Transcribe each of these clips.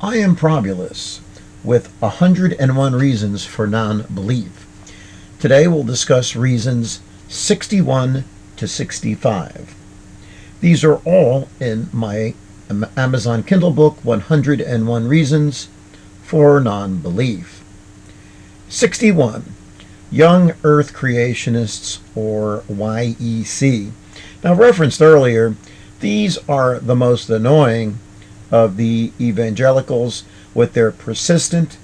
I am Probulus with 101 Reasons for Non-Belief. Today we'll discuss reasons 61 to 65. These are all in my Amazon Kindle book, 101 Reasons for Non-Belief. 61. Young Earth Creationists, or YEC. Now, referenced earlier, these are the most annoying of the evangelicals with their persistent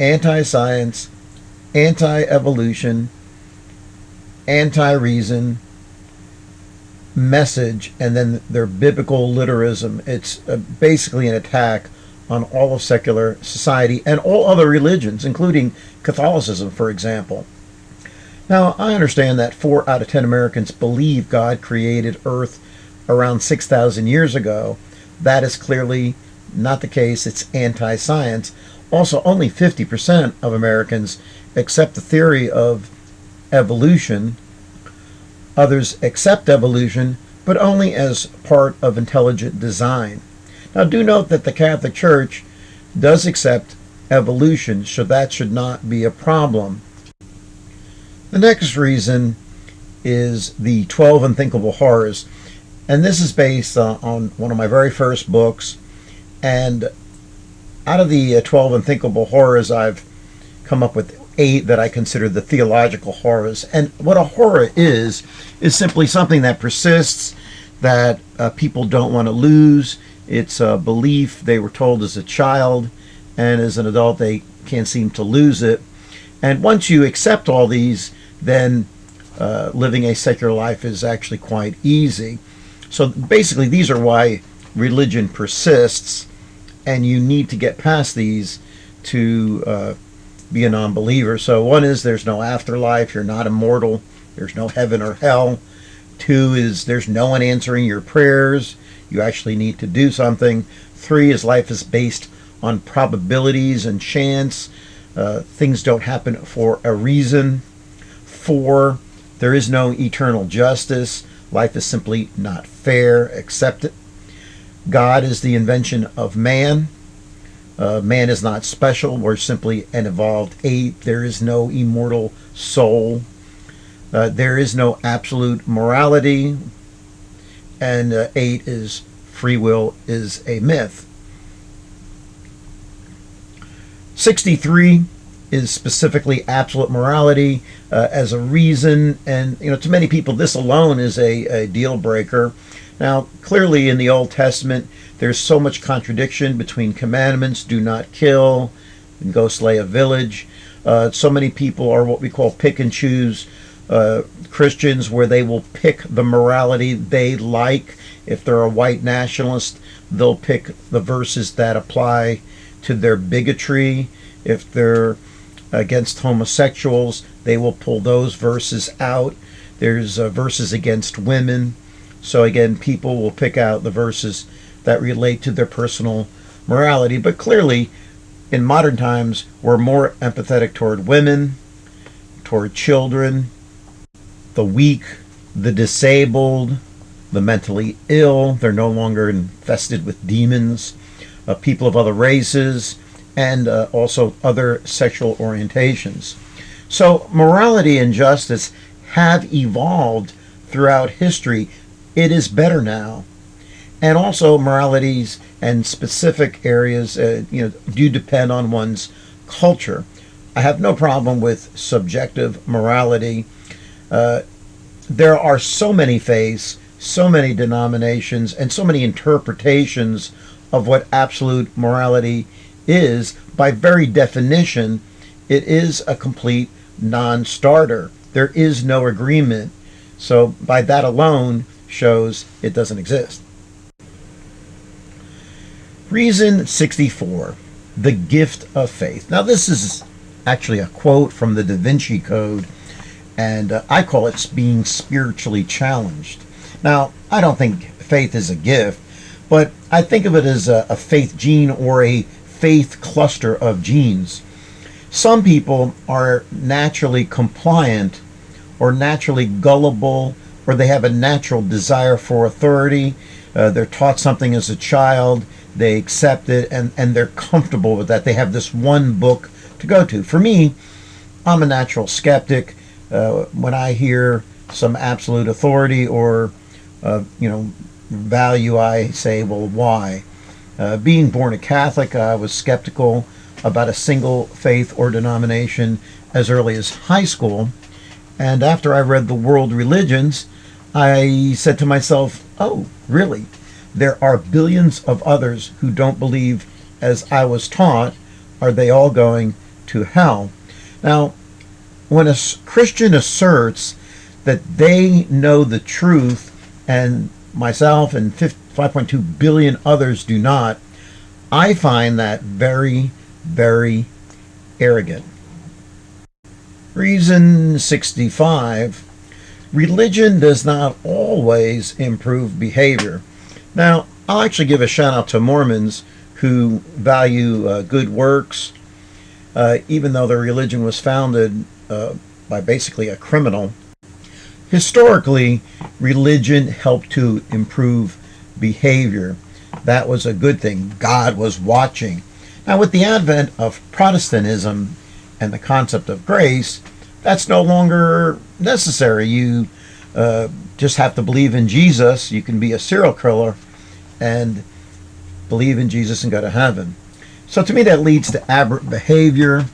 anti-science, anti-evolution, anti-reason message, and then their biblical literalism. It's basically an attack on all of secular society and all other religions, including Catholicism, for example. Now, I understand that 4 out of 10 Americans believe God created Earth around 6,000 years ago. That is clearly not the case. It's anti-science. Also, only 50% of Americans accept the theory of evolution. Others accept evolution, but only as part of intelligent design. Now, do note that the Catholic Church does accept evolution, so that should not be a problem. The next reason is the 12 Unthinkable Horrors. And this is based on one of my very first books. And out of the 12 Unthinkable Horrors, I've come up with 8 that I consider the theological horrors. And what a horror is simply something that persists, that people don't want to lose. It's a belief they were told as a child, and as an adult they can't seem to lose it. And once you accept all these, then living a secular life is actually quite easy. So basically, these are why religion persists, and you need to get past these to be a non-believer. So one is there's no afterlife, you're not immortal, there's no heaven or hell. 2 is there's no one answering your prayers, you actually need to do something. 3 is life is based on probabilities and chance. Things don't happen for a reason. 4, there is no eternal justice. Life is simply not fair. Accept it. God is the invention of man. Man is not special. We're simply an evolved ape. There is no immortal soul. There is no absolute morality. And 8 is free will is a myth. 63 is specifically absolute morality as a reason, and to many people this alone is a deal breaker. Now, clearly in the Old Testament there's so much contradiction between commandments: do not kill, and go slay a village. So many people are what we call pick and choose Christians, where they will pick the morality they like. If they're a white nationalist, they'll pick the verses that apply to their bigotry. If they're against homosexuals, they will pull those verses out. There's verses against women. So again, people will pick out the verses that relate to their personal morality. But clearly, in modern times, we're more empathetic toward women, toward children, the weak, the disabled, the mentally ill. They're no longer infested with demons. People of other races, and also other sexual orientations. So morality and justice have evolved throughout history. It is better now. And also moralities and specific areas do depend on one's culture. I have no problem with subjective morality. There are so many faiths, so many denominations, and so many interpretations of what absolute morality is. By very definition, it is a complete non-starter. There is no agreement. So by that alone shows it doesn't exist. Reason 64, the gift of faith. Now this is actually a quote from the Da Vinci Code, and I call it being spiritually challenged. Now, I don't think faith is a gift, but I think of it as a faith gene or a faith cluster of genes. Some people are naturally compliant or naturally gullible, or they have a natural desire for authority. They're taught something as a child. they accept it, and they're comfortable with that. They have this one book to go to. For me, I'm a natural skeptic. When I hear some absolute authority or value, I say, well, why? Being born a Catholic, I was skeptical about a single faith or denomination as early as high school. And after I read The World Religions, I said to myself, oh, really? There are billions of others who don't believe as I was taught. Are they all going to hell? Now, when a Christian asserts that they know the truth and myself and 5.2 billion others do not, I find that very, very arrogant. Reason 65. Religion does not always improve behavior. Now, I'll actually give a shout out to Mormons who value good works, even though their religion was founded by basically a criminal. Historically, religion helped to improve behavior. That was a good thing. God was watching. Now, with the advent of Protestantism and the concept of grace, that's no longer necessary. You just have to believe in Jesus. You can be a serial killer and believe in Jesus and go to heaven. So to me, that leads to aberrant behavior.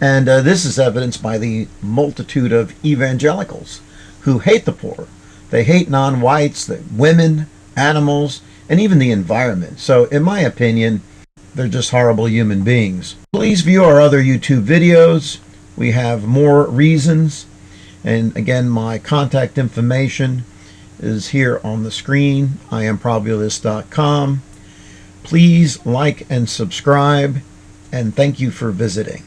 And this is evidenced by the multitude of evangelicals who hate the poor. They hate non-whites, the women, animals, and even the environment. So in my opinion, they're just horrible human beings. Please view our other YouTube videos. We have more reasons. And again, my contact information is here on the screen. IamProbablist.com. Please like and subscribe, and thank you for visiting.